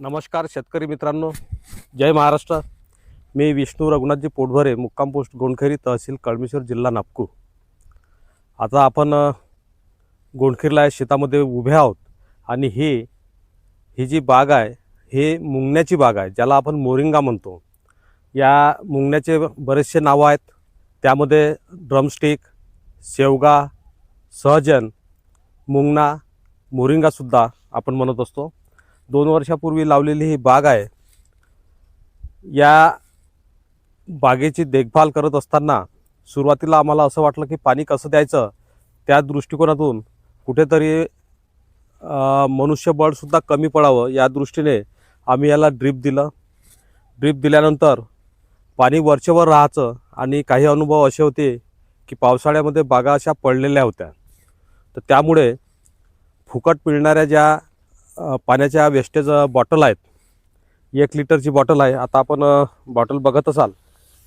नमस्कार शेतकरी मित्रांनो, जय महाराष्ट्र. मी विष्णू रघुनाथजी पोटभरे, मुक्काम पोस्ट गोंडखैरी, तहसील कळमेश्वर, जिल्हा नागपूर. आता आपण गोंडखैरीला शेतामध्ये उभे आहोत आणि ही जी बाग आहे हे मुंगण्याची बाग आहे, ज्याला आपण मोरिंगा म्हणतो. या मुंगण्याचे बरेचसे नावं आहेत. त्यामध्ये ड्रमस्टिक, शेवगा, सहजन, मुंगना, मोरिंगासुद्धा आपण म्हणत असतो. 2 वर्षापूर्वी लावलेली ही बाग आहे. या बागेची देखभाल करत असताना सुरुवातीला आम्हाला असं वाटलं की पाणी कसं द्यायचं, त्या दृष्टिकोनातून कुठेतरी मनुष्यबळसुद्धा कमी पडावं या दृष्टीने आम्ही याला ड्रीप दिलं. ड्रीप दिल्यानंतर पाणी वरचेवर राहायचं आणि काही अनुभव असे होते की पावसाळ्यामध्ये बागा अशा पडलेल्या होत्या. तर त्यामुळे फुकट मिळणाऱ्या ज्या पाण्याच्या वेस्टेज बॉटल आहेत, 1 लिटरची बॉटल आहे. आता आपण बॉटल बघत असाल,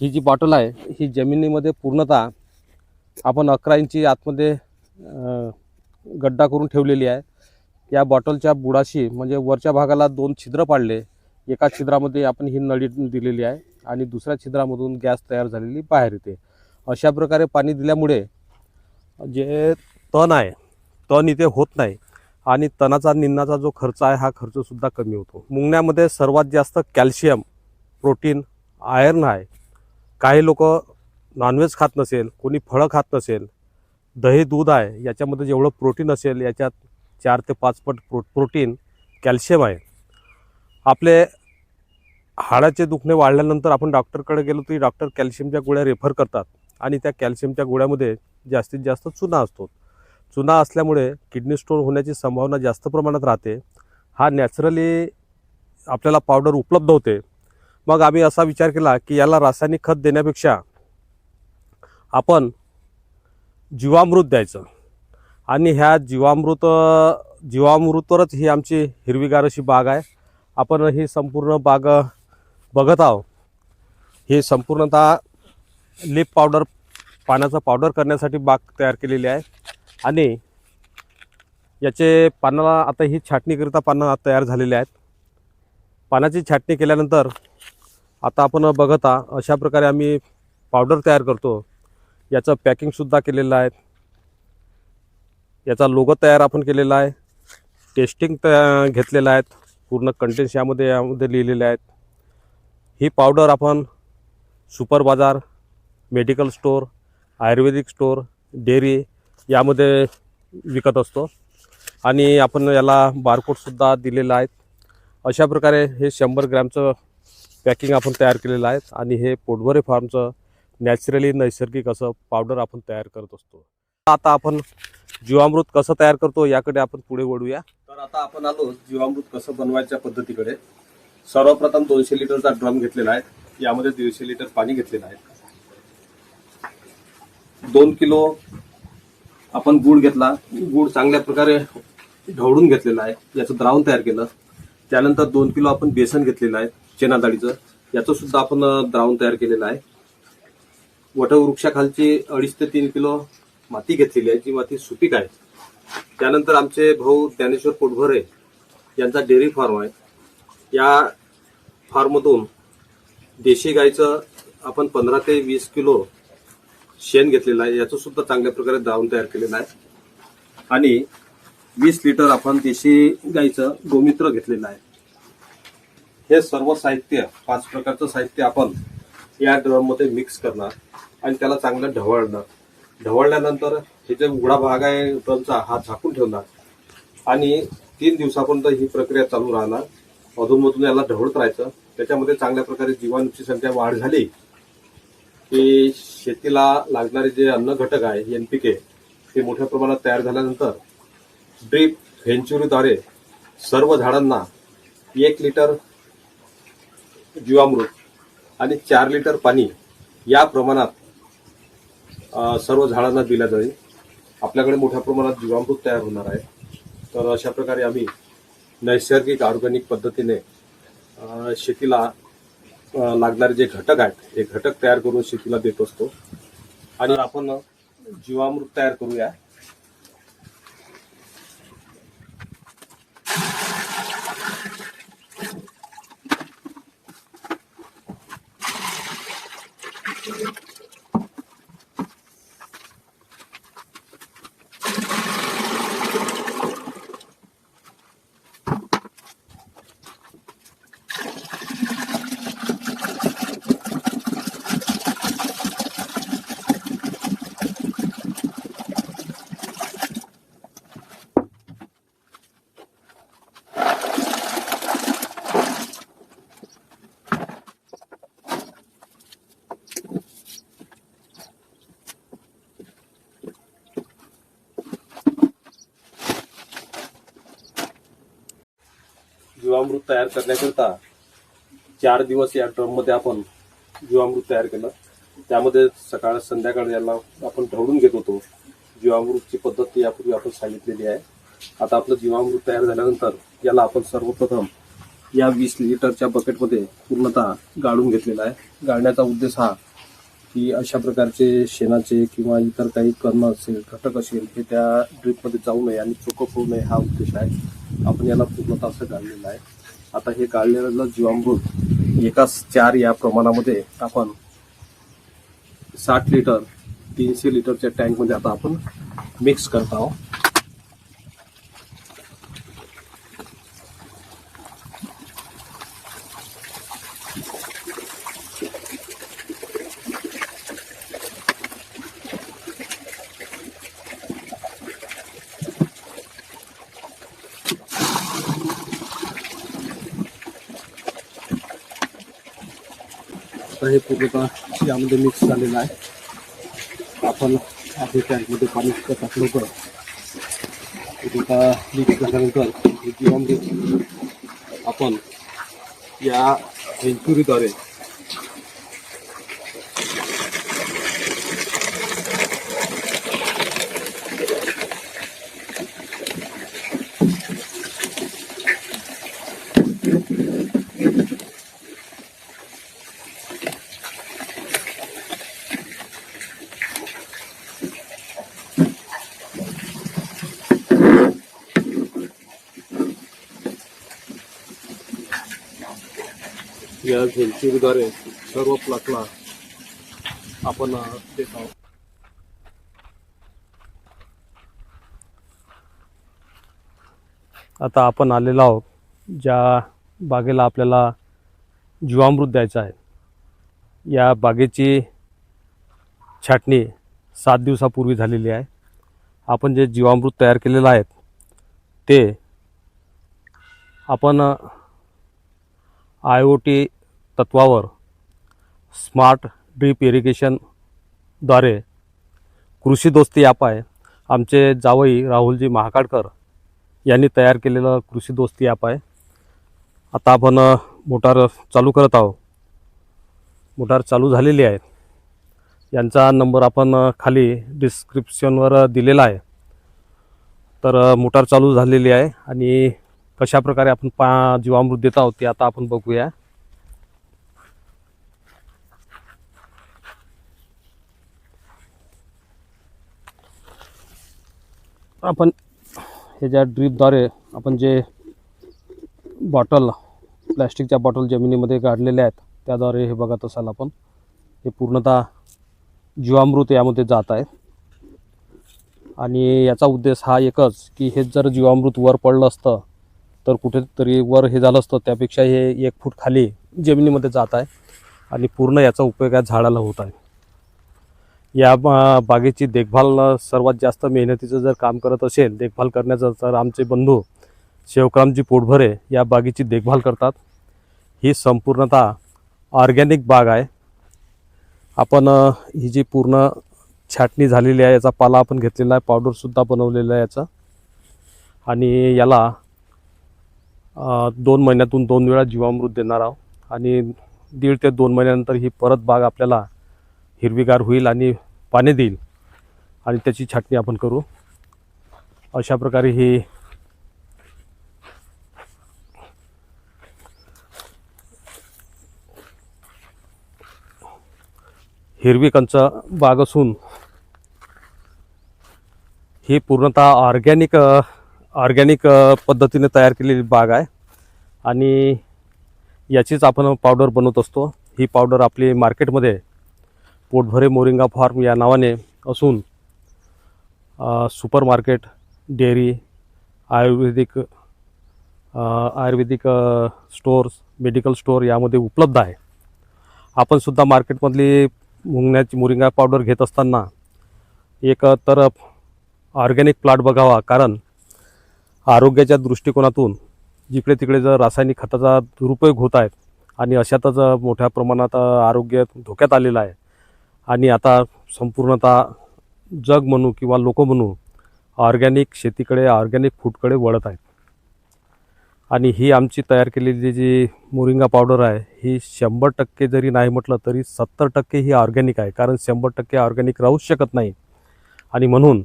ही जी बॉटल आहे ही जमिनीमध्ये पूर्णतः आपण 11 इंची आतमध्ये गड्डा करून ठेवलेली आहे. या बॉटलच्या बुडाशी म्हणजे वरच्या भागाला 2 छिद्र पाडले. एका छिद्रामध्ये आपण ही नळी दिलेली आहे आणि दुसऱ्या छिद्रामधून गॅस तयार झालेली बाहेर येते. अशा प्रकारे पाणी दिल्यामुळे जे तण इथे होत नाही आणि तणाचा निंदाचा जो खर्च आहे हा खर्चसुद्धा कमी होतो. मुंगण्यामध्ये सर्वात जास्त कॅल्शियम, प्रोटीन, आयर्न आहे. काही लोक नॉनव्हेज खात नसेल, कोणी फळं खात नसेल, दही दूध आहे, याच्यामध्ये जेवढं प्रोटीन असेल याच्यात 4 ते 5 पट प्रोटीन, कॅल्शियम आहे. आपले हाडाचे दुखणे वाढल्यानंतर आपण डॉक्टरकडे गेलो तरी डॉक्टर कॅल्शियमच्या गोळ्या रेफर करतात आणि त्या कॅल्शियमच्या गोळ्यामध्ये जास्तीत जास्त चुना असतो. चुना असल्यामुळे किडनी स्टोन होण्याची संभावना जास्त प्रमाणात राहते. हा नॅचरली आपल्याला पावडर उपलब्ध होते. मग आम्ही असा विचार केला की याला रासायनिक खत देण्यापेक्षा आपण जीवामृत द्यायचं आणि ह्या जीवामृतवरच ही आमची हिरवीगार अशी बाग आहे. आपण ही संपूर्ण बाग बघत आहोत. ही संपूर्णतः लीफ पावडर, पाण्याचा पावडर करण्यासाठी बाग तयार केलेली आहे आणि याचे पानाला आता ही छाटणीकरिता पानं तयार झालेली आहेत. पानाची छाटणी केल्यानंतर आता आपण बघत आहात अशा प्रकारे आम्ही पावडर तयार करतो. याचं पॅकिंगसुद्धा केलेलं आहे. याचा लोगो तयार आपण केलेला आहे. टेस्टिंग घेतलेलं आहे. पूर्ण कंटेंट्स यामध्ये लिहिलेले आहेत. ही पावडर आपण सुपर बाजार, मेडिकल स्टोर, आयुर्वेदिक स्टोर, डेअरी यामध्ये विकत असतो आणि आपण याला बारकोडसुद्धा दिलेला आहे. अशा प्रकारे हे 100 ग्रॅमचं पॅकिंग आपण तयार केलेलं आहे आणि हे पोटभरे फार्मचं नॅचरली नैसर्गिक असं पावडर आपण तयार करत असतो. आता आपण जीवामृत कसं तयार करतो याकडे आपण पुढे वळूया. तर आता आपण आलो जीवामृत कसं बनवायच्या पद्धतीकडे. सर्वप्रथम 200 लिटरचा ड्रम घेतलेला आहे. यामध्ये 150 लिटर पाणी घेतलेलं आहे. 2 किलो आपण गूळ घेतला. गूळ चांगल्या प्रकारे ढवळून घेतलेला आहे. याचं द्रावण तयार केलं. त्यानंतर 2 किलो आपण बेसन घेतलेलं आहे चना डाळीचं. याचं सुद्धा आपण द्रावण तयार केलेलं आहे. वटवृक्षाखालची 2.5 ते 3 किलो माती घेतलेली आहे, जी माती सुपीक आहे. त्यानंतर आमचे भाऊ ज्ञानेश्वर पोटभरे यांचा डेअरी फार्म आहे. या फार्ममधून देशी गाईचं आपण 15 ते 20 किलो शेण घेतलेलं आहे. याचं सुद्धा चांगल्या प्रकारे द्रावण तयार केलेलं आहे आणि 20 लिटर आपण देशी गाईचं गोमित्र घेतलेलं आहे. हे सर्व साहित्य, 5 प्रकारचं साहित्य आपण या ड्रममध्ये मिक्स करणार आणि त्याला चांगलं ढवळणार. ढवळल्यानंतर हे जे उघडा भाग आहे ड्रमचा हा झाकून ठेवणार आणि 3 दिवसापर्यंत ही प्रक्रिया चालू राहणार. अधूनमधून याला ढवळत राहायचं. त्याच्यामध्ये चांगल्या प्रकारे जीवाणूची संख्या वाढ झाली की शेतीला लागणारे जे अन्न घटक आहे NPK ते मोठ्या प्रमाणात तयार झाल्यानंतर ड्रीप व्हेंचुरीद्वारे सर्व झाडांना 1 लिटर जीवामृत आणि 4 लिटर पाणी या प्रमाणात सर्व झाडांना दिल्या जाईल. आपल्याकडे मोठ्या प्रमाणात जीवामृत तयार होणार आहे. तर अशा प्रकारे आम्ही नैसर्गिक ऑर्गॅनिक पद्धतीने शेतीला लागणारे जे घटक आहेत हे घटक तयार करून शेतीला देत असतो. आणि आपण जीवामृत तयार करूया. जीवामृत तयार करण्याकरिता 4 दिवस या ड्रममध्ये आपण जीवामृत तयार केलं. त्यामध्ये सकाळ संध्याकाळ याला आपण ढवळून घेत होतो. जीवामृतची पद्धत यापूर्वी आपण सांगितलेली आहे. आता आपलं जीवामृत तयार झाल्यानंतर याला आपण सर्वप्रथम या 20 लिटरच्या बकेटमध्ये पूर्णतः गाळून घेतलेला आहे. गाळण्याचा उद्देश हा की अशा प्रकारचे शेणाचे किंवा इतर काही कण असेल, घटक असेल, हे त्या ड्रीपमध्ये जाऊ नये आणि चोकअप होऊ नये हा उद्देश आहे. आपण याला पूर्णतः असं गाळलेलं आहे. आता हे गाळलेलं जीवामृत एकाच 4 या प्रमाणामध्ये आपण 60 लिटर 300 लिटरच्या टँकमध्ये आता आपण मिक्स करत आहोत. हे पूर्णतः यामध्ये मिक्स झालेलं आहे. आपण आपल्या टँकमध्ये पाणी टाकलं तर पूर्णतः मिक्स झाल्यानंतर हे जीवामृत आपण या व्हेंचुरीद्वारे या व्हेंचुरीद्वारे सर्व प्लॉटला आपण देत आहोत. आता आपण आलेलो आहोत ज्या बागेला आपल्याला जीवामृत द्यायचं आहे. या बागेची छाटणी 7 दिवसापूर्वी झालेली आहे. आपण जे जीवामृत तयार केलेलं आहे ते आपण IoT तत्वावर स्मार्ट ड्रीप इरिगेशनद्वारे कृषी दोस्ती ॲप आहे. आमचे जावई राहुलजी महाकाडकर यांनी तयार केलेलं कृषी दोस्ती ॲप आहे. आता आपण मोटार चालू करत आहोत. मोटार चालू झालेली आहे. यांचा नंबर आपण खाली डिस्क्रिप्शनवर दिलेला आहे. तर मोटार चालू झालेली आहे आणि कशा प्रकारे आपण जीवामृत देत आहोत ते आता आपण बघूया. आपण हे ज्या ड्रीपद्वारे आपण जे बॉटल प्लॅस्टिकच्या बॉटल जमिनीमध्ये गाडलेल्या आहेत त्याद्वारे हे बघत असाल आपण हे पूर्णतः जीवामृत यामध्ये जात आहे. आणि याचा उद्देश हा एकच की हे जर जीवामृत वर पडलं असतं तर कुठेतरी वर हे झालं असतं, त्यापेक्षा हे 1 फूट खाली जमिनीमध्ये जात आहे आणि पूर्ण याचा उपयोग या झाडाला होत आहे. या बागेची देखभाल सर्वात जास्त मेहनतीचं जर काम करत असेल देखभाल करण्याचं तर आमचे बंधू शिवरामजी पोटभरे या बागेची देखभाल करतात. ही संपूर्णतः ऑर्गॅनिक बाग आहे. आपण ही जी पूर्ण छाटणी झालेली आहे याचा पाला आपण घेतलेला आहे, पावडरसुद्धा बनवलेला आहे याचा. आणि याला 2 महिन्यातून 2 वेळा जीवामृत देणार आहोत आणि 1.5 ते 2 महिन्यानंतर ही परत बाग आपल्याला हिरवीगार होईल आणि पाणी देईल आणि त्याची छाटणी आपण करू. अशा प्रकारे ही हिरवी कंच बाग असून ही पूर्णतः ऑर्गॅनिक पद्धतीने तयार केलेली बाग आहे आणि याचीच आपण पावडर बनवत असतो. ही पावडर आपली मार्केटमध्ये पोटभरे मोरिंगा फार्म या नावाने असून सुपर मार्केट, डेअरी, आयुर्वेदिक स्टोर्स, मेडिकल स्टोअर यामध्ये उपलब्ध आहे. आपण सुद्धा मार्केटमधली मोरिंगा पावडर घेत असताना एक तर ऑर्गॅनिक प्लॉट बघावा, कारण आरोग्याच्या दृष्टिकोनातून जिकडे तिकडे जर रासायनिक खताचा दुरुपयोग होत आहेत आणि अशातच मोठ्या प्रमाणात आरोग्य धोक्यात आलेलं आहे आणि आता संपूर्णतः जग म्हणू किंवा लोक म्हणू ऑर्गॅनिक शेतीकडे, ऑर्गॅनिक फूडकडे वळत आहेत. आणि ही आमची तयार केलेली जी मोरिंगा पावडर आहे ही 100% जरी नाही म्हटलं तरी 70% ही ऑर्गॅनिक आहे, कारण 100% ऑर्गॅनिक राहूच शकत नाही. आणि म्हणून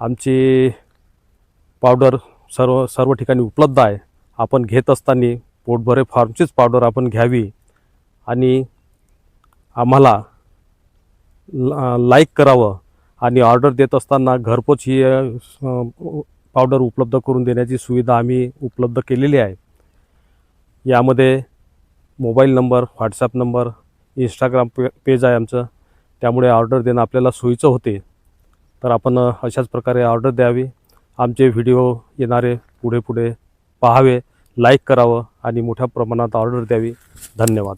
आमची पावडर सर्व ठिकाणी उपलब्ध आहे. आपण घेत असताना पोटभरे फार्मचीच पावडर आपण घ्यावी आणि आम्हाला लाईक करावं आणि ऑर्डर देत असताना घरपोच ही पावडर उपलब्ध करून देण्याची सुविधा आम्ही उपलब्ध केलेली आहे. यामध्ये mobile number, WhatsApp number, Instagram page आहे आमचं, त्यामुळे ऑर्डर देणं आपल्याला सोयीचं होते. तर आपण अशाच प्रकारे ऑर्डर द्यावी. आमचे व्हिडिओ येणारे पुढे पाहावे, लाईक करावं आणि मोठ्या प्रमाणात ऑर्डर द्यावी. धन्यवाद.